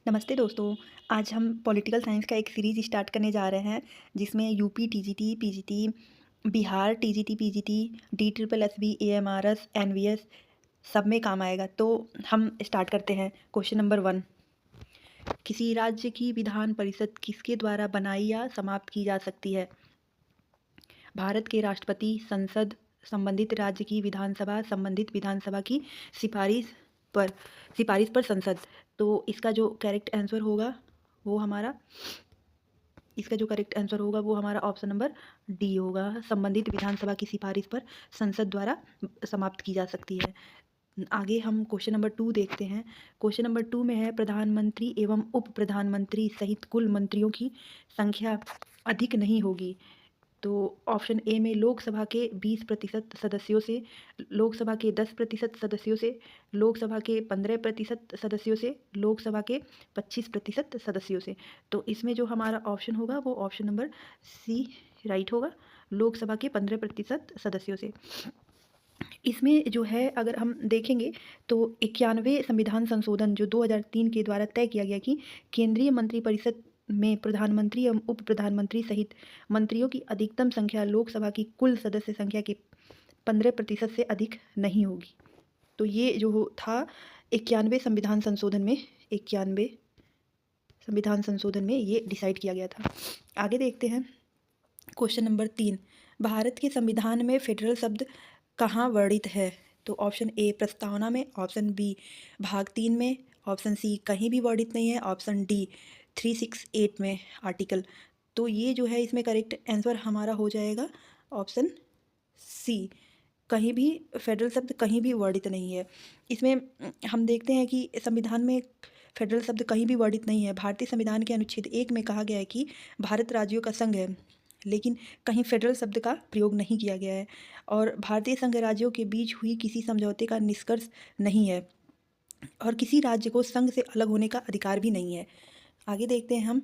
नमस्ते दोस्तों। आज हम पॉलिटिकल साइंस का एक सीरीज़ स्टार्ट करने जा रहे हैं जिसमें UP TGT, PGT, Bihar TGT, PGT, D triple SB, EMRS, NVS सब में काम आएगा। तो हम स्टार्ट करते हैं। क्वेश्चन नंबर 1, किसी राज्य की विधान परिषद किसके द्वारा बनाई या समाप्त की जा सकती है? भारत के राष्ट्रपति, संसद, संबंधित राज्य की विधानसभा, संबंधित विधानसभा की सिफारिश पर सिफारिश पर संसद। तो इसका जो करेक्ट आंसर होगा वो हमारा ऑप्शन नंबर डी होगा। संबंधित विधानसभा की सिफारिश पर संसद द्वारा समाप्त की जा सकती है। आगे हम क्वेश्चन नंबर 2 देखते हैं। क्वेश्चन नंबर 2 में है, प्रधानमंत्री एवं उप प्रधानमंत्री सहित कुल मंत्रियों की संख्या अधिक नहीं होगी। तो ऑप्शन ए में लोकसभा के 20% सदस्यों से, लोकसभा के 10% सदस्यों से, लोकसभा के 15% सदस्यों से, लोकसभा के 25% सदस्यों से। तो इसमें जो हमारा ऑप्शन होगा वो ऑप्शन नंबर सी राइट होगा, लोकसभा के 15% सदस्यों से। इसमें जो है अगर हम देखेंगे तो 91 संविधान संशोधन जो 2003 के द्वारा तय किया गया कि केंद्रीय मंत्रिपरिषद में प्रधानमंत्री एवं उप प्रधानमंत्री सहित मंत्रियों की अधिकतम संख्या लोकसभा की कुल सदस्य संख्या के 15% से अधिक नहीं होगी। तो ये जो था 91 संविधान संशोधन में ये डिसाइड किया गया था। आगे देखते हैं क्वेश्चन नंबर 3, भारत के संविधान में फेडरल शब्द कहाँ वर्णित है? तो ऑप्शन ए प्रस्तावना में, ऑप्शन बी भाग 3 में, ऑप्शन सी कहीं भी वर्णित नहीं है, ऑप्शन डी 368 में आर्टिकल। तो ये जो है इसमें करेक्ट आंसर हमारा हो जाएगा ऑप्शन सी, कहीं भी फेडरल शब्द कहीं भी वर्णित नहीं है। इसमें हम देखते हैं कि संविधान में फेडरल शब्द कहीं भी वर्णित नहीं है। भारतीय संविधान के अनुच्छेद 1 में कहा गया है कि भारत राज्यों का संघ है, लेकिन कहीं फेडरल शब्द का प्रयोग नहीं किया गया है और भारतीय संघ राज्यों के बीच हुई किसी समझौते का निष्कर्ष नहीं है और किसी राज्य को संघ से अलग होने का अधिकार भी नहीं है। आगे देखते हैं हम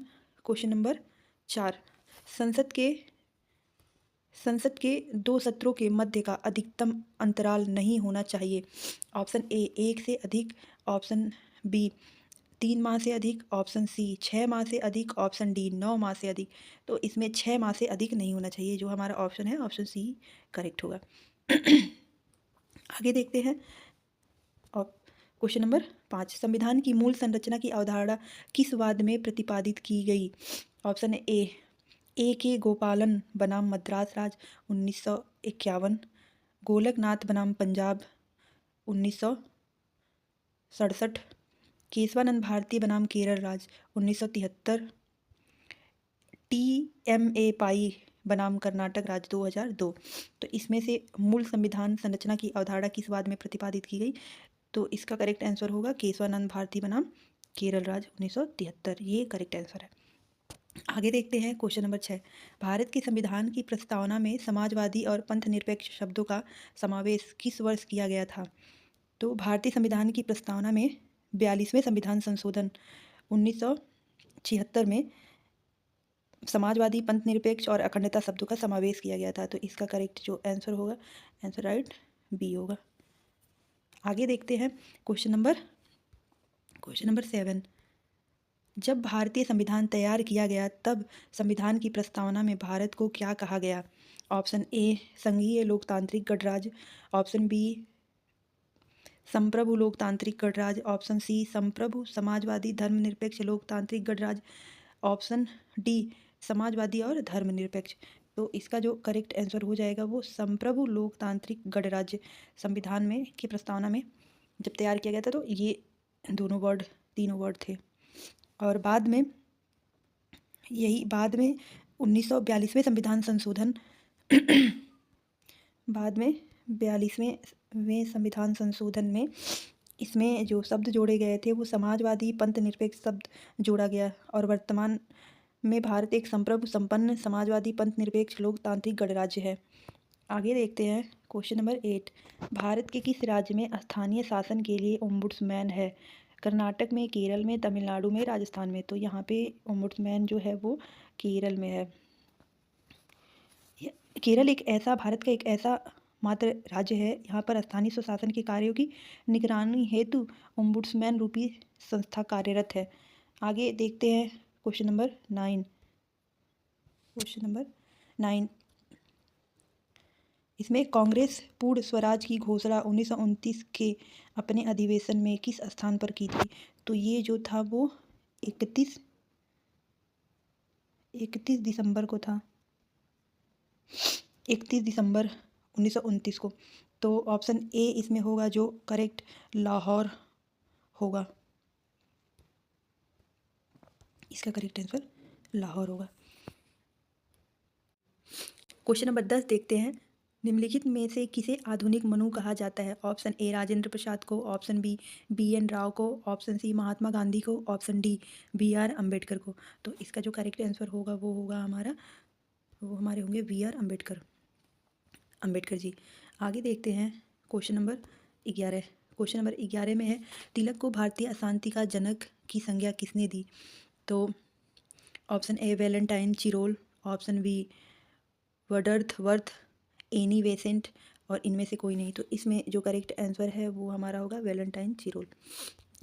क्वेश्चन नंबर 4, संसद के 2 सत्रों के मध्य का अधिकतम अंतराल नहीं होना चाहिए। ऑप्शन ए 1 से अधिक, ऑप्शन बी 3 माह से अधिक, ऑप्शन सी 6 माह से अधिक, ऑप्शन डी 9 माह से अधिक। तो इसमें 6 माह से अधिक नहीं होना चाहिए। जो हमारा ऑप्शन है ऑप्शन सी करेक्ट होगा। आगे देखते हैं और क्वेश्चन नंबर 5, संविधान की मूल संरचना की अवधारणा किस वाद में प्रतिपादित की गई? ऑप्शन ए के गोपालन बनाम मद्रास राज 1951, गोलकनाथ बनाम पंजाब 1967, केशवानंद भारती बनाम केरल राज 1973, TMA पाई बनाम कर्नाटक राज 2002। तो इसमें से मूल संविधान संरचना की अवधारणा किस वाद में प्रतिपादित की गई? तो इसका करेक्ट आंसर होगा केशवानंद भारती बनाम केरल राज 1973। ये करेक्ट आंसर है। आगे देखते हैं क्वेश्चन नंबर 6, भारत के संविधान की प्रस्तावना में समाजवादी और पंथनिरपेक्ष शब्दों का समावेश किस वर्ष किया गया था? तो भारतीय संविधान की प्रस्तावना में 42वें संविधान संशोधन 1976 में समाजवादी, पंथनिरपेक्ष और अखंडता शब्दों का समावेश किया गया था। तो इसका करेक्ट जो आंसर होगा, आंसर राइट बी होगा। आगे देखते हैं क्वेश्चन नंबर 7, जब भारतीय संविधान तैयार किया गया तब संविधान की प्रस्तावना में भारत को क्या कहा गया? ऑप्शन ए संघीय लोकतांत्रिक गणराज्य, ऑप्शन बी संप्रभु लोकतांत्रिक गणराज्य, ऑप्शन सी संप्रभु समाजवादी धर्मनिरपेक्ष लोकतांत्रिक गणराज्य, ऑप्शन डी समाजवादी और धर्मनिरपेक्ष। तो इसका जो करेक्ट आंसर हो जाएगा वो संप्रभु लोकतांत्रिक गणराज्य संविधान में की प्रस्तावना में जब तैयार किया गया था तो ये तीनों वर्ड थे। और बाद में 1942वें संविधान संशोधन बाद में 42वें संविधान संशोधन में इसमें जो शब्द जोड़े गए थे वो समाजवादी पंथनिरपेक्ष शब्द जोड़ा गया और वर्तमान में भारत एक संप्रभु संपन्न समाजवादी पंथनिरपेक्ष लोकतांत्रिक गणराज्य है। आगे देखते हैं क्वेश्चन नंबर 8, भारत के किस राज्य में स्थानीय शासन के लिए ओम्बुड्समैन है? कर्नाटक में, केरल में, तमिलनाडु में, राजस्थान में। तो यहाँ पे ओम्बुड्समैन जो है वो केरल में है। केरल भारत का एक ऐसा मात्र राज्य है यहाँ पर स्थानीय स्वशासन के कार्यों की निगरानी हेतु ओम्बुड्समैन रूपी संस्था कार्यरत है। आगे देखते हैं क्वेश्चन नंबर 9। क्वेश्चन नंबर 9, इसमें कांग्रेस पूर्ण स्वराज की घोषणा 1929 के अपने अधिवेशन में किस स्थान पर की थी? तो ये जो था वो 31 दिसंबर को था, 31 दिसंबर 1929 को। तो ऑप्शन ए इसमें होगा जो करेक्ट, लाहौर होगा। इसका करेक्ट आंसर लाहौर होगा। क्वेश्चन नंबर 10 देखते हैं। निम्नलिखित में से किसे आधुनिक मनु कहा जाता है? ऑप्शन ए राजेंद्र प्रसाद को, ऑप्शन बी BN राव को, ऑप्शन सी महात्मा गांधी को, ऑप्शन डी BR अम्बेडकर को। तो इसका जो करेक्ट आंसर होगा वो होगा हमारे होंगे BR अम्बेडकर जी। आगे देखते हैं क्वेश्चन नंबर 11। क्वेश्चन नंबर 11 में है, तिलक को भारतीय अशांति का जनक की संज्ञा किसने दी? तो option A Valentine Chirol, option B Wordsworth, Annie Besant और इनमें से कोई नहीं। तो इसमें जो करेक्ट आंसर है वो हमारा होगा वैलेंटाइन चिरोल।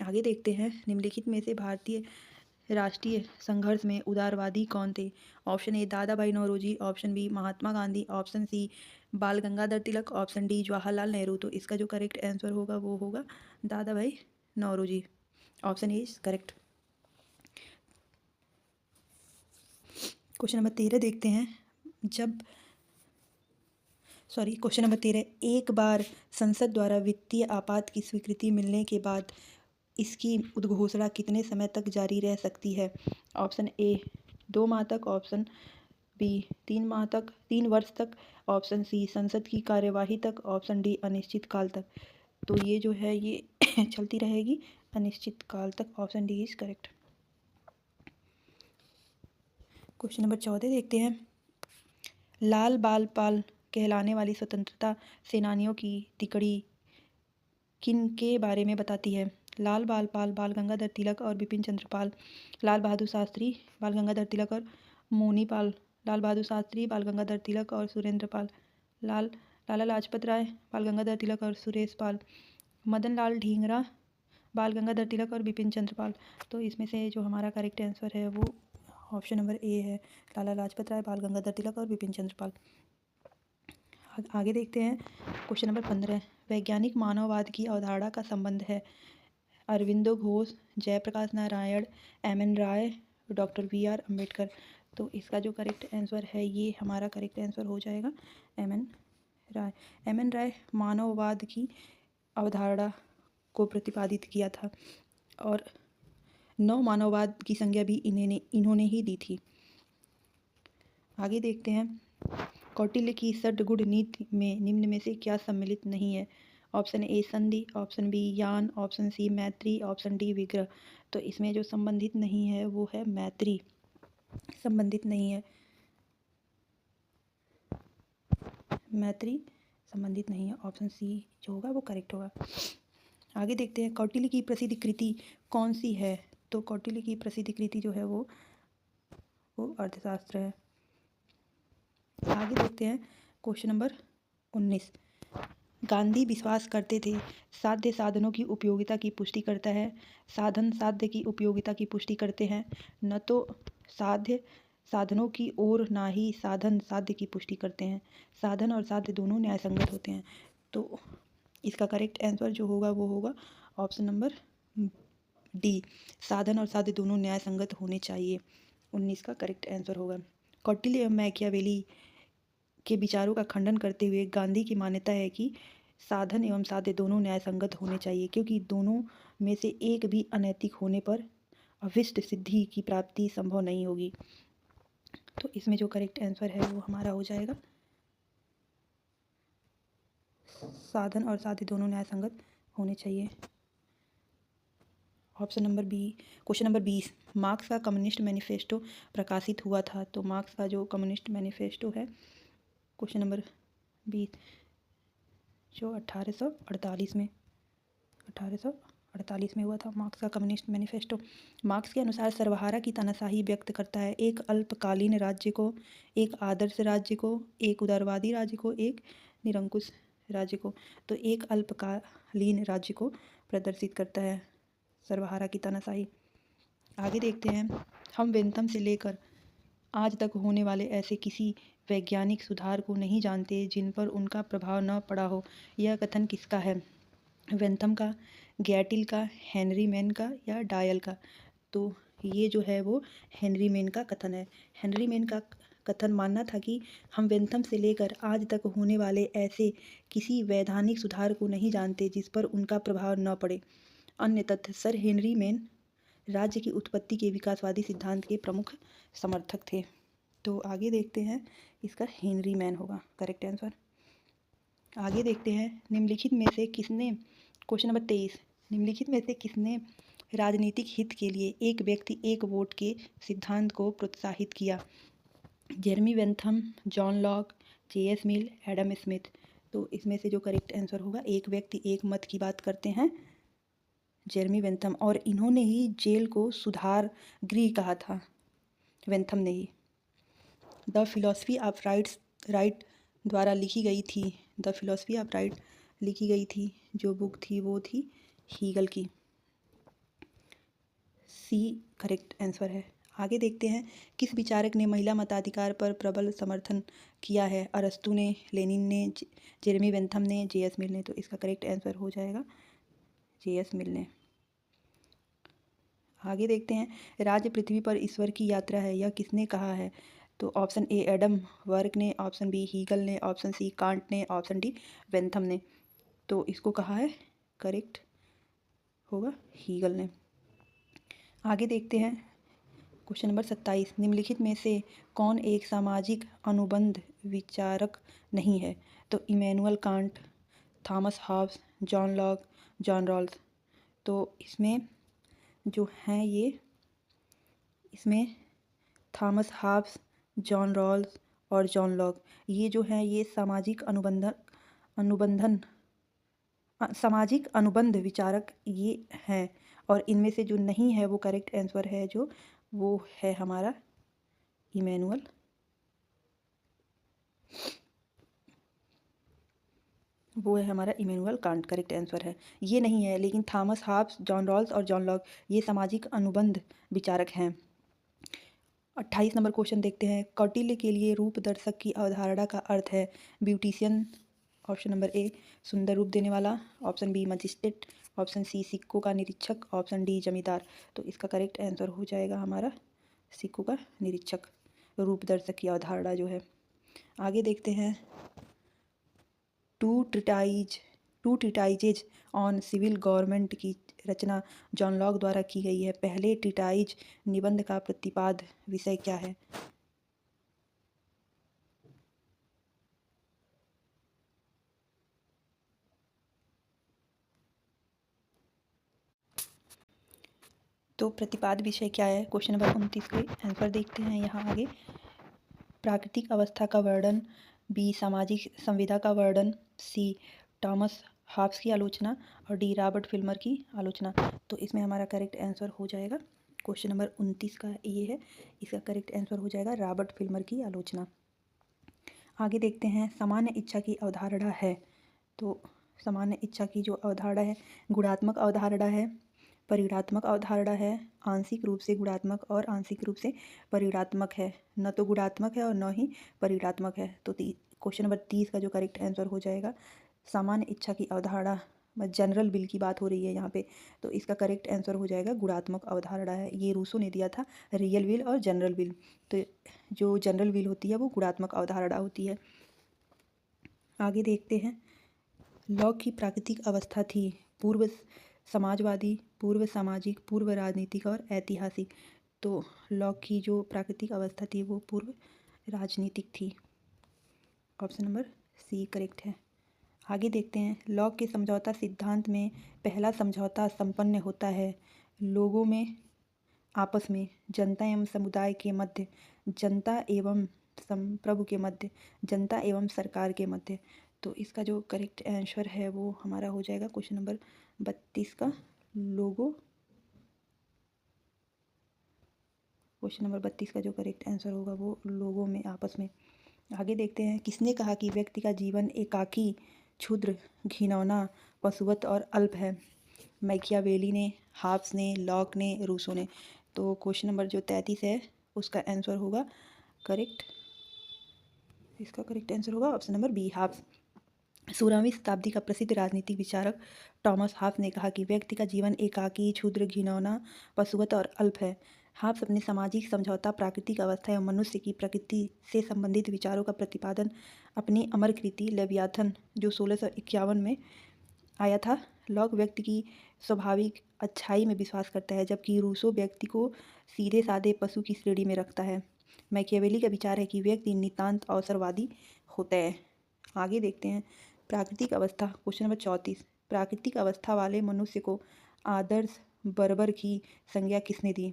आगे देखते हैं, निम्नलिखित में से भारतीय राष्ट्रीय संघर्ष में उदारवादी कौन थे? ऑप्शन ए दादा भाई Naoroji, option B Mahatma Gandhi, option C बाल गंगाधर तिलक, ऑप्शन डी जवाहरलाल नेहरू। तो इसका जो करेक्ट आंसर होगा वो होगा Dadabhai Naoroji. Option A is correct. Question number 13 देखते हैं। क्वेश्चन नंबर 13, एक बार संसद द्वारा वित्तीय आपात की स्वीकृति मिलने के बाद इसकी उद्घोषणा कितने समय तक जारी रह सकती है? ऑप्शन ए 2 माह तक, ऑप्शन बी 3 वर्ष तक, ऑप्शन सी संसद की कार्यवाही तक, ऑप्शन डी अनिश्चित काल तक। तो ये जो है ये चलती रहेगी अनिश्चित काल तक। Option D is correct. Question number 14 देखते हैं। लाल बाल पाल कहलाने वाली स्वतंत्रता सेनानियों की तिकड़ी किन के बारे में बताती है? लाल बाल पाल, बाल गंगाधर तिलक और बिपिन चंद्र पाल, लाल बहादुर शास्त्री, बाल गंगाधर तिलक और मोनी पाल, लाल बहादुर शास्त्री, बाल गंगाधर तिलक और सुरेंद्र पाल, लाला लाजपत राय, बाल गंगाधर तिलक और सुरेश पाल, मदन लाल ढींगरा, बाल गंगाधर तिलक और बिपिन चंद्र पाल। तो इसमें से जो हमारा करेक्ट आंसर है वो ऑप्शन नंबर ए है, लाला लाजपत राय, बाल गंगाधर तिलक और बिपिन चंद्र पाल। आगे देखते हैं क्वेश्चन नंबर 15, वैज्ञानिक मानववाद की अवधारणा का संबंध है अरविंदो घोष, जयप्रकाश नारायण, MN राय, डॉक्टर BR अम्बेडकर। तो इसका जो करेक्ट आंसर है ये हमारा करेक्ट आंसर हो जाएगा MN राय। MN राय मानववाद की अवधारणा को प्रतिपादित किया था और नव मानववाद की संज्ञा भी इन्होंने ही दी थी। आगे देखते हैं, कौटिल्य की षड्गुण नीति में निम्न में से क्या सम्मिलित नहीं है? ऑप्शन ए संधि, ऑप्शन बी यान, ऑप्शन सी मैत्री, ऑप्शन डी विग्रह। तो इसमें जो संबंधित नहीं है वो है मैत्री, संबंधित नहीं है, मैत्री संबंधित नहीं है। ऑप्शन सी जो होगा वो करेक्ट होगा। आगे देखते हैं, कौटिल्य की प्रसिद्ध कृति कौन सी है? तो कौटिल्य की प्रसिद्ध कृति जो है वो अर्थशास्त्र है। आगे देखते हैं क्वेश्चन नंबर 19, गांधी विश्वास करते थे साध्य साधनों की उपयोगिता की पुष्टि करता है, साधन साध्य की उपयोगिता की पुष्टि करते हैं, न तो साध्य साधनों की ओर ना ही साधन साध्य की पुष्टि करते हैं, साधन और साध्य दोनों न्यायसंगत होते हैं। तो इसका करेक्ट आंसर जो होगा वो होगा ऑप्शन नंबर डी, साधन और साध्य दोनों न्यायसंगत होने चाहिए। 19 का करेक्ट आंसर होगा। कौटिल्य एवं मैकियावेली के विचारों का खंडन करते हुए गांधी की मान्यता है कि साधन एवं साध्य दोनों न्यायसंगत होने चाहिए, क्योंकि दोनों में से एक भी अनैतिक होने पर अभिष्ट सिद्धि की प्राप्ति संभव नहीं होगी। तो इसमें जो करेक्ट आंसर है वो हमारा हो जाएगा साधन और साध्य दोनों न्यायसंगत होने चाहिए। Option number B. Question number 20, Marx का कम्युनिस्ट मैनिफेस्टो प्रकाशित हुआ था। तो मार्क्स का जो कम्युनिस्ट मैनिफेस्टो है क्वेश्चन नंबर 20 जो 1848 में हुआ था, मार्क्स का कम्युनिस्ट मैनिफेस्टो। मार्क्स के अनुसार सर्वहारा की तानाशाही व्यक्त करता है एक अल्पकालीन राज्य को, एक आदर्श राज्य को, एक उदारवादी राज्य को, एक निरंकुश राज्य को। तो एक अल्पकालीन राज्य को प्रदर्शित करता है सर्वहारा की तानाशाही। आगे देखते हैं, हम वेंथम से लेकर आज तक होने वाले ऐसे किसी वैज्ञानिक सुधार को नहीं जानते जिन पर उनका प्रभाव न पड़ा हो। यह कथन किसका है? वेंथम का, गैटिल का, हेनरी मैन का या डायल का? तो ये जो है वो हेनरी मैन का कथन है। हेनरी मैन का कथन मानना था कि हम वेंथम से लेकर आज तक होने वाले ऐसे किसी वैधानिक सुधार को नहीं जानते जिस पर उनका प्रभाव न पड़े। अन्य तथ्य, सर हेनरी मैन राज्य की उत्पत्ति के विकासवादी सिद्धांत के प्रमुख समर्थक थे। तो आगे देखते हैं, इसका हेनरी मैन होगा करेक्ट आंसर। आगे देखते हैं, निम्नलिखित में से किसने, क्वेश्चन नंबर 23, निम्नलिखित में से किसने राजनीतिक हित के लिए एक व्यक्ति एक वोट के सिद्धांत को प्रोत्साहित किया? Jeremy Bentham, John Locke, J S. Mill, Adam Smith? तो इसमें से जो करेक्ट आंसर होगा, एक व्यक्ति एक मत की बात करते हैं जेरेमी बेंथम, और इन्होंने ही जेल को सुधार गृह कहा था, बेंथम ने ही। द फिलॉसफी ऑफ राइट द्वारा लिखी गई थी, द फिलॉसफी ऑफ राइट लिखी गई थी, जो बुक थी वो थी हीगल की। सी करेक्ट आंसर है। आगे देखते हैं, किस विचारक ने महिला मताधिकार पर प्रबल समर्थन किया है? अरस्तु ने, लेनिन ने, जेरेमी बेंथम ने, जे.एस. मिल ने? तो इसका करेक्ट आंसर हो जाएगा जे.एस. मिल ने। आगे देखते हैं, राज्य पृथ्वी पर ईश्वर की यात्रा है, यह किसने कहा है? तो ऑप्शन ए एडम वर्क ने, ऑप्शन बी हीगल ने, ऑप्शन सी कांट ने, ऑप्शन डी बेंथम ने? तो इसको कहा है, करेक्ट होगा हीगल ने। आगे देखते हैं, क्वेश्चन नंबर 27, निम्नलिखित में से कौन एक सामाजिक अनुबंध विचारक नहीं है? तो Immanuel Kant, Thomas Hobbes, John Locke, John Rawls? तो इसमें जो हैं ये, इसमें थॉमस हॉब्स, जॉन रॉल्स और जॉन लॉक, ये जो हैं ये सामाजिक अनुबंध विचारक ये हैं। और इनमें से जो नहीं है वो करेक्ट आंसर है, जो वो है हमारा इमैनुअल कांट करेक्ट आंसर है। ये नहीं है, लेकिन थॉमस हॉब्स, जॉन रॉल्स और जॉन लॉक ये सामाजिक अनुबंध विचारक हैं। 28 नंबर क्वेश्चन देखते हैं, कौटिल्य के लिए रूप दर्शक की अवधारणा का अर्थ है? ब्यूटिशियन, ऑप्शन नंबर ए सुंदर रूप देने वाला, option B magistrate, option C सिक्कों का निरीक्षक, ऑप्शन डी जमींदार? तो इसका करेक्ट आंसर हो जाएगा हमारा सिक्कों का निरीक्षक, रूप दर्शक की अवधारणा जो है। आगे देखते हैं, टू ट्रीटाइजेज ऑन सिविल गवर्नमेंट की रचना जॉन लॉक द्वारा की गई है। पहले ट्रीटाइज निबंध का प्रतिपाद विषय क्या है? तो प्रतिपाद विषय क्या है? क्वेश्चन नंबर 29 के आंसर देखते हैं यहाँ आगे। प्राकृतिक अवस्था का वर्णन, बी सामाजिक संविदा का वर्णन, सी थॉमस हॉब्स की आलोचना और डी रॉबर्ट फिल्मर की आलोचना? तो इसमें हमारा करेक्ट आंसर हो जाएगा, क्वेश्चन नंबर 29 का ये है, इसका करेक्ट आंसर हो जाएगा रॉबर्ट फिल्मर की आलोचना। आगे देखते हैं, सामान्य इच्छा की अवधारणा है। तो सामान्य इच्छा की जो अवधारणा है, गुणात्मक अवधारणा है, परिणात्मक अवधारणा है, आंशिक रूप से गुणात्मक और आंशिक रूप से परिणात्मक है, न तो गुणात्मक है और न ही परिणात्मक है। तो क्वेश्चन नंबर 30 का जो करेक्ट आंसर हो जाएगा, सामान्य इच्छा की अवधारणा, जनरल विल की बात हो रही है यहाँ पे, तो इसका करेक्ट आंसर हो जाएगा गुणात्मक अवधारणा है। ये रूसो ने दिया था, रियल विल और जनरल विल। तो जो जनरल विल होती है वो गुणात्मक अवधारणा होती है। आगे देखते हैं, लॉक की प्राकृतिक अवस्था थी पूर्व समाजवादी, पूर्व सामाजिक, पूर्व राजनीतिक और ऐतिहासिक? तो लॉक की जो प्राकृतिक अवस्था थी वो पूर्व राजनीतिक थी, ऑप्शन नंबर सी करेक्ट है। आगे देखते हैं, लॉक के समझौता सिद्धांत में पहला समझौता संपन्न होता है लोगों में आपस में, जनता एवं समुदाय के मध्य, जनता एवं संप्रभु के मध्य, जनता एवं सरकार के मध्य? तो इसका जो करेक्ट आंसर है वो हमारा हो जाएगा क्वेश्चन नंबर 32 का लोगो, क्वेश्चन नंबर 32 का जो करेक्ट आंसर होगा वो लोगों में आपस में। आगे देखते हैं, किसने कहा कि व्यक्ति का जीवन एकाकी, क्षुद्र, घिनौना, पशुवत और अल्प है? मैकियावेली ने, हॉब्स ने, लॉक ने, रूसो ने? तो क्वेश्चन नंबर जो 33 है उसका आंसर होगा करेक्ट, इसका करेक्ट आंसर होगा ऑप्शन नंबर बी, हाब्स। 16वीं शताब्दी का प्रसिद्ध राजनीतिक विचारक टॉमस हाब्स ने कहा कि व्यक्ति का जीवन एकाकी, क्षुद्र, घिनौना, पशुवत और अल्प है। हाब्स अपने सामाजिक समझौता, प्राकृतिक अवस्था एवं मनुष्य की प्रकृति से संबंधित विचारों का प्रतिपादन अपनी अमर कृति लेवियाथन, जो 1651 में आया था, लॉक व्यक्ति की स्वाभाविक अच्छाई में विश्वास करता है, जबकि रूसो व्यक्ति को सीधे साधे पशु की श्रेणी में रखता है। मैकियावेली का विचार है कि व्यक्ति नितांत अवसरवादी होता है। आगे देखते हैं प्राकृतिक अवस्था, क्वेश्चन नंबर 34। प्राकृतिक अवस्था वाले मनुष्य को आदर्श बर्बर की संज्ञा किसने दी?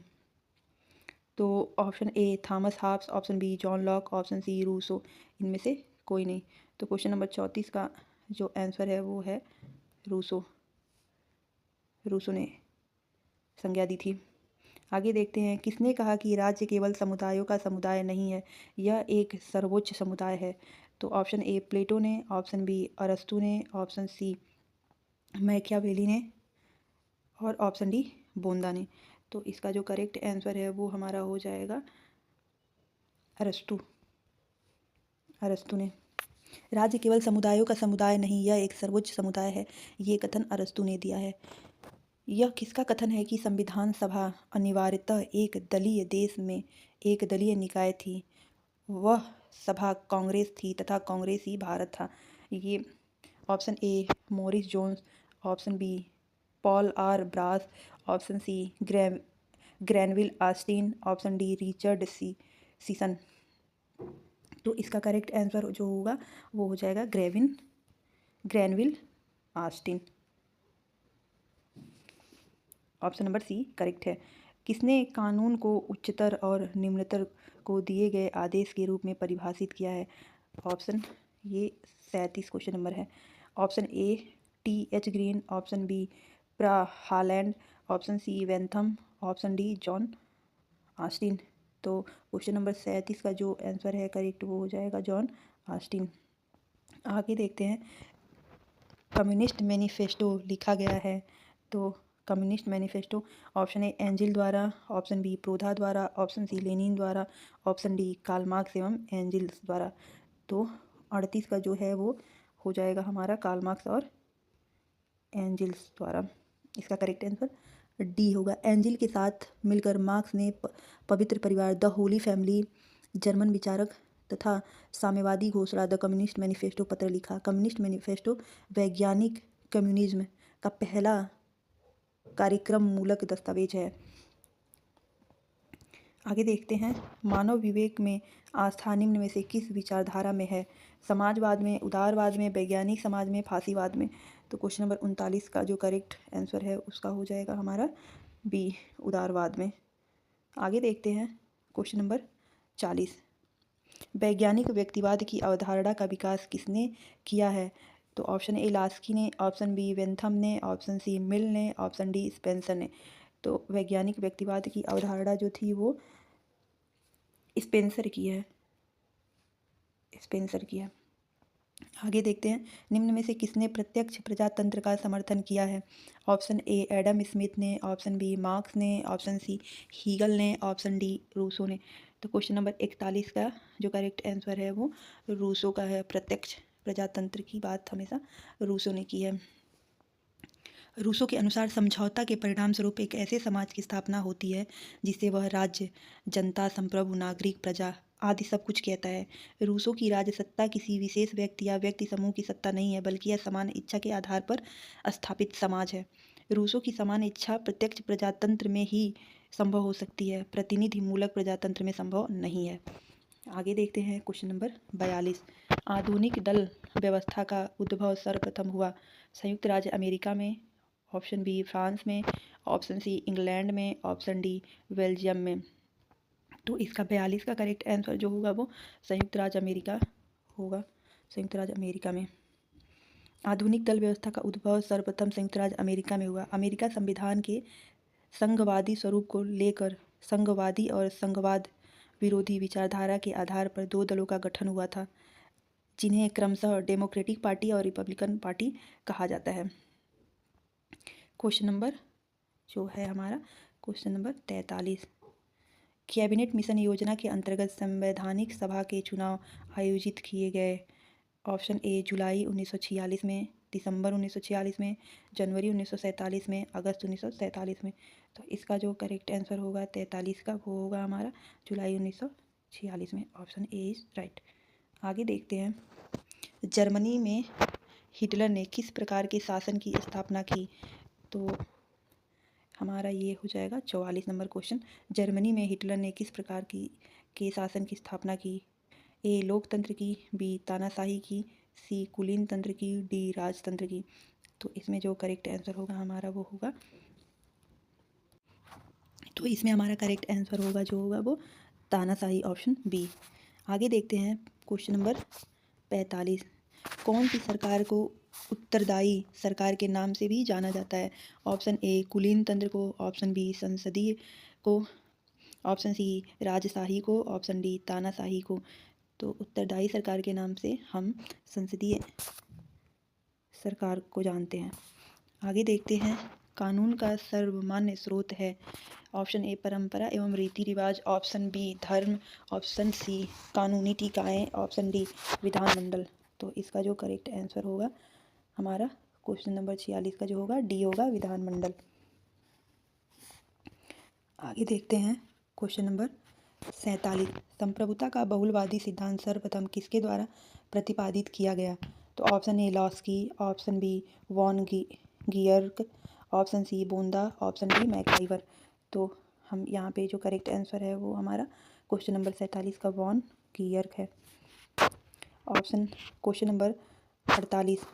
तो option A Thomas Hobbes, option B John Locke, option C Rousseau, इनमें से कोई नहीं। तो क्वेश्चन नंबर 34 का जो आंसर है वो है रूसो, रूसो ने संज्ञा दी थी। आगे देखते हैं किसने कहा कि राज्य केवल समुदायों का समुदाय नहीं है, यह एक सर्वोच्च समुदाय है? तो ऑप्शन ए प्लेटो ने, ऑप्शन बी अरस्तु ने, ऑप्शन सी मैकियावेली ने और ऑप्शन डी बोंदा ने। तो इसका जो करेक्ट आंसर है वो हमारा हो जाएगा अरस्तु, अरस्तु ने। राज्य केवल समुदायों का समुदाय नहीं, यह एक सर्वोच्च समुदाय है, ये कथन अरस्तु ने दिया है। यह किसका कथन है कि संविधान सभा अनिवार्यतः एक दलीय देश में एक दलीय निकाय थी? वह सभा कांग्रेस थी तथा कांग्रेस ही भारत था। ये option A Morris Jones, option B Paul R Brass, option C Granville Austin, option D Richard Sisson. तो इसका करेक्ट आंसर जो होगा वो हो जाएगा Granville Austin, option number C correct है। किसने कानून को उच्चतर और निम्नतर को दिए गए आदेश के रूप में परिभाषित किया है? ऑप्शन ये 37 क्वेश्चन नंबर है। Option A T.H. Green, option B प्रा Holland, option C Bentham, option D John Austin. तो क्वेश्चन नंबर 37 का जो आंसर है करेक्ट वो हो जाएगा जॉन ऑस्टिन। आगे देखते हैं कम्युनिस्ट मैनिफेस्टो लिखा गया है। तो communist manifesto option A angel द्वारा, ऑप्शन बी प्रोधा द्वारा, ऑप्शन सी लेनिन द्वारा, ऑप्शन डी कार्ल मार्क्स एवं एंजिल्स द्वारा। तो 38 का जो है वो हो जाएगा हमारा कार्ल मार्क्स और एंजिल्स द्वारा। इसका करेक्ट आंसर डी होगा। एंजिल के साथ मिलकर मार्क्स ने पवित्र परिवार द होली फैमिली, जर्मन विचारक तथा साम्यवादी घोषणा द कम्युनिस्ट मैनिफेस्टो पत्र लिखा। कम्युनिस्ट मैनिफेस्टो वैज्ञानिक कम्युनिज्म का पहला कार्यक्रम मूलक दस्तावेज है। आगे देखते हैं मानव विवेक में आस्था निम्न में से किस विचारधारा में है? समाजवाद में, उदारवाद में, वैज्ञानिक समाज में, फासीवाद में। तो क्वेश्चन नंबर 39 का जो करेक्ट आंसर है उसका हो जाएगा हमारा बी उदारवाद में। आगे देखते हैं क्वेश्चन नंबर 40। वैज्ञानिक व्यक्तिवाद की अवधारणा का विकास किसने किया है? तो ऑप्शन ए लास्की ने, ऑप्शन बी वेंथम ने, ऑप्शन सी मिल ने, ऑप्शन डी स्पेंसर ने। तो वैज्ञानिक व्यक्तिवाद की अवधारणा जो थी वो स्पेंसर की है, स्पेंसर की है। आगे देखते हैं निम्न में से किसने प्रत्यक्ष प्रजातंत्र का समर्थन किया है? ऑप्शन ए एडम स्मिथ ने, ऑप्शन बी मार्क्स ने, ऑप्शन सी हीगल ने, ऑप्शन डी रूसो ने। तो क्वेश्चन नंबर 41 का जो करेक्ट आंसर है वो रूसो का है। प्रत्यक्ष प्रजातंत्र की बात हमेशा रूसो ने की है। रूसो के अनुसार समझौता के परिणाम स्वरूप एक ऐसे समाज की स्थापना होती है जिसे वह राज्य, जनता, संप्रभु, नागरिक, प्रजा आदि सब कुछ कहता है। रूसो की राज्य सत्ता किसी विशेष व्यक्ति या व्यक्ति समूह की सत्ता नहीं है, बल्कि यह समान इच्छा के आधार पर स्थापित समाज है। रूसो की समान इच्छा प्रत्यक्ष प्रजातंत्र में ही संभव हो सकती है, प्रतिनिधि मूलक प्रजातंत्र में संभव नहीं है। आगे देखते हैं क्वेश्चन नंबर 42। आधुनिक दल व्यवस्था का उद्भव सर्वप्रथम हुआ संयुक्त राज्य अमेरिका में, ऑप्शन बी फ्रांस में, ऑप्शन सी इंग्लैंड में, ऑप्शन डी बेल्जियम में। तो इसका 42 का करेक्ट आंसर जो होगा वो संयुक्त राज्य अमेरिका होगा, संयुक्त राज्य अमेरिका में। आधुनिक दल व्यवस्था का उद्भव सर्वप्रथम संयुक्त राज्य अमेरिका में हुआ। अमेरिका संविधान के संघवादी स्वरूप को लेकर संघवादी और संघवाद विरोधी विचारधारा के आधार पर दो दलों का गठन हुआ था, जिन्हें क्रमशः डेमोक्रेटिक पार्टी और रिपब्लिकन पार्टी कहा जाता है। क्वेश्चन नंबर जो है हमारा क्वेश्चन नंबर 43, कैबिनेट मिशन योजना के अंतर्गत संवैधानिक सभा के चुनाव आयोजित किए गए। ऑप्शन ए जुलाई 1946 में, दिसंबर 1946 में, जनवरी 1947 में, अगस्त 1947 में। तो इसका जो करेक्ट आंसर होगा 43 का, वो होगा हमारा जुलाई 1946 में। Option A is right. आगे देखते हैं, जर्मनी में हिटलर ने किस प्रकार के शासन की स्थापना की। तो हमारा ये हो जाएगा 44 नंबर क्वेश्चन। जर्मनी में हिटलर ने किस प्रकार के शासन की स्थापना की। ए लोकतंत्र की, बी तानाशाही की, सी कुलीन तंत्र की, डी राजतंत्र की। तो इसमें जो करेक्ट आंसर होगा हमारा वो होगा, तो इसमें हमारा करेक्ट आंसर होगा जो होगा वो तानाशाही, ऑप्शन बी। आगे देखते हैं क्वेश्चन नंबर 45, कौन सी सरकार को उत्तरदायी सरकार के नाम से भी जाना जाता है। ऑप्शन ए कुलीन तंत्र को, ऑप्शन बी संसदीय को, ऑप्शन सी राजशाही को, ऑप्शन डी तानाशाही को। तो उत्तरदायी सरकार के नाम से हम संसदीय सरकार को जानते हैं। आगे देखते हैं, कानून का सर्वमान्य स्रोत है। ऑप्शन ए परंपरा एवं रीति रिवाज, ऑप्शन बी धर्म, ऑप्शन सी कानूनी टीकाएँ, ऑप्शन डी विधानमंडल। तो इसका जो करेक्ट आंसर होगा हमारा क्वेश्चन नंबर 46 का जो होगा डी होगा, विधानमंडल। आगे देखते हैं क्वेश्चन नंबर 47, संप्रभुता का बहुलवादी सिद्धांत सर्वप्रथम किसके द्वारा प्रतिपादित किया गया। तो option A Laski, option B von Gierke, option C Bonda, option D MacIver. तो हम यहाँ पे जो करेक्ट आंसर है वो हमारा क्वेश्चन नंबर 47 का वॉन गियर्क है। ऑप्शन क्वेश्चन नंबर 48,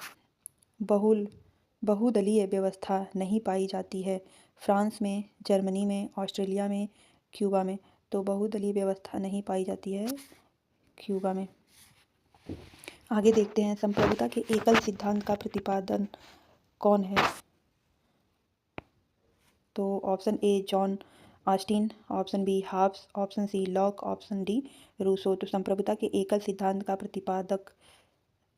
बहुदलीय व्यवस्था नहीं पाई जाती है फ्रांस में, जर्मनी में, ऑस्ट्रेलिया में, क्यूबा में। तो बहुदलीय व्यवस्था नहीं पाई जाती है क्यूबा में। आगे देखते हैं, संप्रभुता के एकल सिद्धांत का प्रतिपादन कौन है। तो option A John Austin, option B Hobbes, option C Locke, option D Rousseau. तो संप्रभुता के एकल सिद्धांत का प्रतिपादक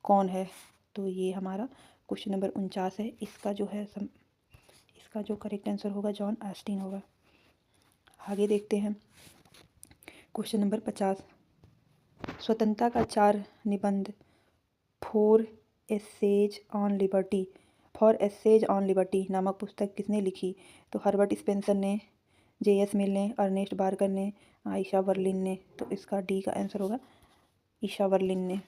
कौन है। तो ये हमारा क्वेश्चन नंबर 49 है। इसका जो है इसका जो करेक्ट आंसर होगा जॉन ऑस्टिन होगा। आगे देखते हैं क्वेश्चन नंबर 50, स्वतंत्रता का 4 निबंध फॉर एसेज ऑन लिबर्टी नामक पुस्तक किसने लिखी। तो हर्बर्ट स्पेंसर ने, जे.एस. मिल ने, अर्नेस्ट बार्कर ने, आयशा बर्लिन ने। तो इसका डी का आंसर होगा ईशा बर्लिन ने।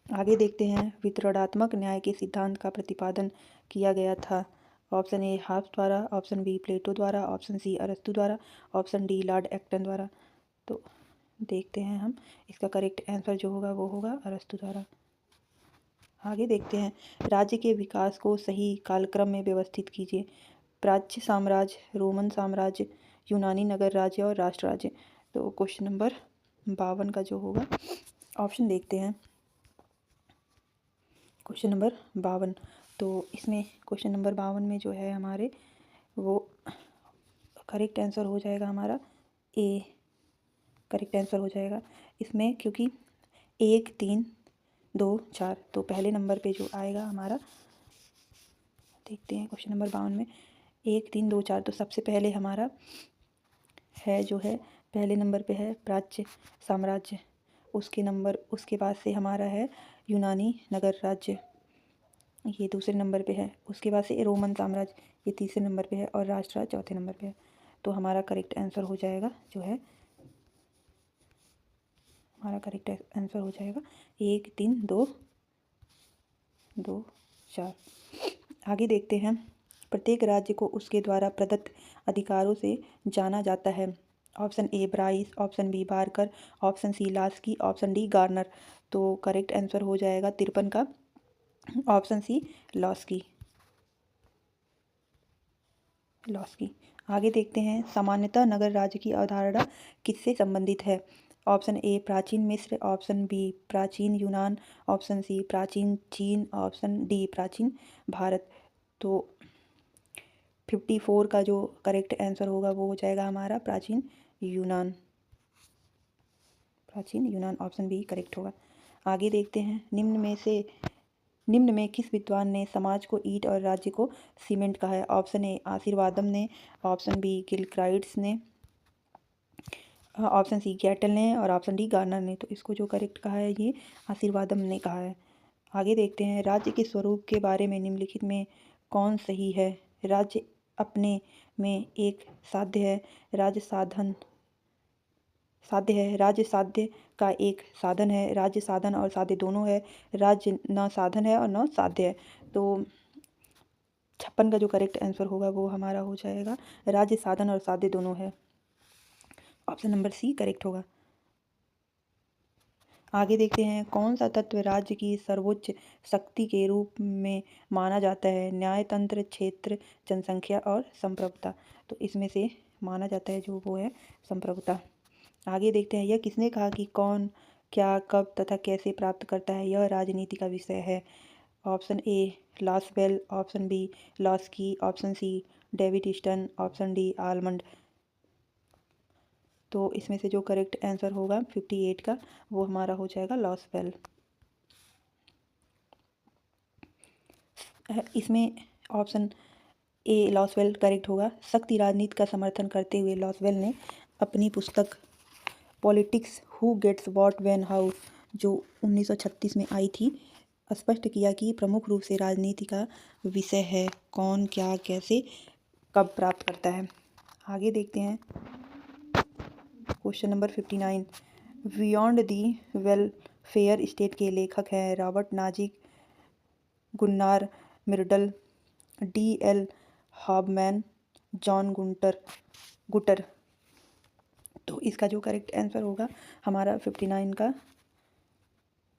आगे देखते हैं, वितरणात्मक न्याय के सिद्धांत का प्रतिपादन किया गया था। ऑप्शन ए हाब्स द्वारा, ऑप्शन बी प्लेटो द्वारा, ऑप्शन सी अरस्तु द्वारा, ऑप्शन डी लॉर्ड एक्टन द्वारा। तो देखते हैं हम, इसका करेक्ट आंसर जो होगा वो होगा अरस्तु द्वारा। आगे देखते हैं, राज्य के विकास को सही कालक्रम में व्यवस्थित कीजिए। प्राच्य साम्राज्य, रोमन साम्राज्य, यूनानी नगर राज्य और राष्ट्र राज्य। तो क्वेश्चन नंबर 52 का जो होगा ऑप्शन देखते हैं, क्वेश्चन नंबर 52। तो इसमें क्वेश्चन नंबर 52 में जो है हमारे वो करेक्ट आंसर हो जाएगा हमारा ए, करेक्ट आंसर हो जाएगा इसमें, क्योंकि 1 3 2 4। तो पहले नंबर पे जो आएगा हमारा, देखते हैं क्वेश्चन नंबर 52 में 1 3 2 4। तो सबसे पहले हमारा है जो है पहले नंबर पे है प्राच्य साम्राज्य, उसके बाद से हमारा है यूनानी नगर राज्य, ये दूसरे नंबर पे है। उसके बाद से रोमन साम्राज्य, ये तीसरे नंबर पे है, और राष्ट्र राज्य चौथे नंबर पे है। तो हमारा करेक्ट आंसर हो जाएगा जो है, हमारा करेक्ट आंसर हो जाएगा 1 3 2 2 4। आगे देखते हैं, प्रत्येक राज्य को उसके द्वारा प्रदत्त अधिकारों से जाना जाता है। Option A Bryce, option B Barker, option C Laski, option D Garner. तो करेक्ट आंसर हो जाएगा 53 का, ऑप्शन सी लॉस्की। आगे देखते हैं, सामान्यतः नगर राज्य की अवधारणा किससे संबंधित है। ऑप्शन ए प्राचीन मिस्र, ऑप्शन बी प्राचीन यूनान, ऑप्शन सी प्राचीन चीन, ऑप्शन डी प्राचीन भारत। तो 54 का जो करेक्ट आंसर होगा वो हो जाएगा हमारा प्राचीन यूनान, ऑप्शन बी करेक्ट होगा। आगे देखते हैं, निम्न में किस विद्वान ने समाज को ईंट और राज्य को सीमेंट कहा है? ऑप्शन ए आशीर्वादम ने, ऑप्शन बी गिलक्राइट्स ने, ऑप्शन सी गैटल ने और ऑप्शन डी गार्नर ने। तो इसको जो करेक्ट कहा है ये आशीर्वादम ने कहा है। आगे देखते हैं, राज्य के स्वरूप के बारे में निम्नलिखित में कौन सही है? राज्य अपने में एक साध्य है, राज्य साध्य का एक साधन है, राज्य साधन और साध्य दोनों है, राज्य न साधन है और न साध्य है। तो 56 का जो करेक्ट आंसर होगा वो हमारा हो जाएगा राज्य साधन और साध्य दोनों है। ऑप्शन नंबर सी करेक्ट होगा। आगे देखते हैं, कौन सा तत्व राज्य की सर्वोच्च शक्ति के रूप में माना जाता है? न्यायतंत्र, क्षेत्र, जनसंख्या और संप्रभुता। तो इसमें से माना जाता है जो वो है संप्रभुता। आगे देखते हैं, यह किसने कहा कि कौन क्या कब तथा कैसे प्राप्त करता है यह राजनीति का विषय है? Option A Lasswell, option B Laski, option C David Easton, option D Almond. तो इसमें से जो करेक्ट आंसर होगा 58 का वो हमारा हो जाएगा लॉसवेल। इसमें ऑप्शन ए लॉसवेल करेक्ट होगा। शक्ति राजनीति का समर्थन करते हुए लॉसवेल ने अपनी पुस्तक politics who gets what when how जो 1936 में आई थी स्पष्ट किया कि प्रमुख रूप से राजनीति का विषय है कौन क्या कैसे कब प्राप्त करता है। आगे देखते हैं, question number 59, beyond the welfare state के लेखक हैं Robert Nozick, Gunnar Myrdal, D L. Hobman, John Gutter. तो इसका जो करेक्ट आंसर होगा हमारा 59 का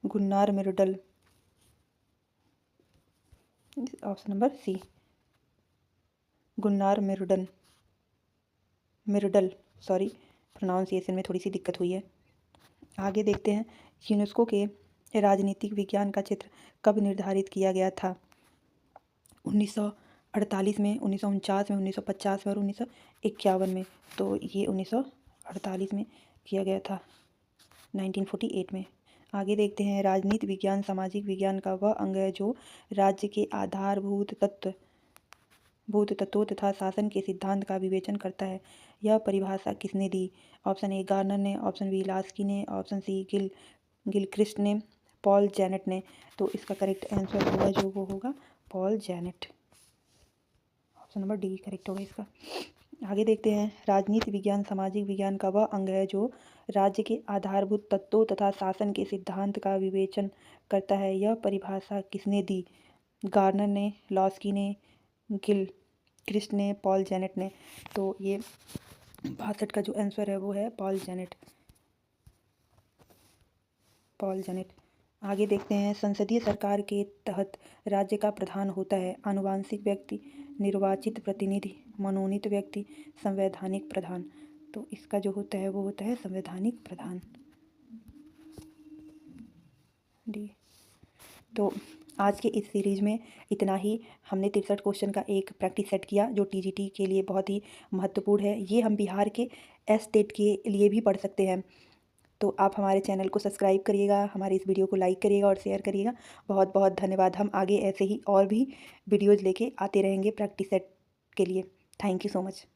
Gunnar Myrdal, option number C Gunnar Myrdal sorry pronunciation में थोड़ी सी दिक्कत हुई है। आगे देखते हैं, यूनेस्को के राजनीतिक विज्ञान का क्षेत्र कब निर्धारित किया गया था? 1948 में, 1949 में, 1950 में और 1951 में। तो ये 1948 में किया गया था, 1948 में। आगे देखते हैं, राजनीति विज्ञान सामाजिक विज्ञान का वह अंग है जो राज्य के आधारभूत तत्वों तथा शासन के सिद्धांत का विवेचन करता है। यह परिभाषा किसने दी? ऑप्शन ए गार्नर ने, ऑप्शन बी लास्की ने, ऑप्शन सी गिलक्रिस्ट ने, पॉल जेनेट ने। तो इसका करेक्ट आंसर होगा जो वो होगा Paul Janet, option number D correct होगा इसका। आगे देखते हैं, राजनीति विज्ञान सामाजिक विज्ञान का वह अंग है जो राज्य के आधारभूत तत्वों तथा शासन के सिद्धांत का विवेचन करता है। यह परिभाषा किसने दी? गार्नर ने, लॉस्की ने, गिलक्रिस्ट ने, पॉल जेनेट ने। तो ये 62 का जो आंसर है वो है पॉल जेनेट। आगे देखते हैं, संसदीय सरकार के तहत राज्य का प्रधान होता है आनुवांशिक व्यक्ति, निर्वाचित प्रतिनिधि, मनोनीत व्यक्ति, संवैधानिक प्रधान। तो इसका जो होता है वो होता है संवैधानिक प्रधान, डी। तो आज के इस सीरीज में इतना ही। हमने 63 क्वेश्चन का एक प्रैक्टिस सेट किया जो टीजीटी के लिए बहुत ही महत्वपूर्ण है। ये हम बिहार के टेट के लिए भी पढ़ सकते हैं। तो आप हमारे चैनल को सब्सक्राइब करिएगा, हमारे इस वीडियो को लाइक करिएगा और शेयर करिएगा। बहुत बहुत धन्यवाद। हम आगे ऐसे ही और भी वीडियोज़ लेके आते रहेंगे प्रैक्टिस सेट के लिए। Thank you so much.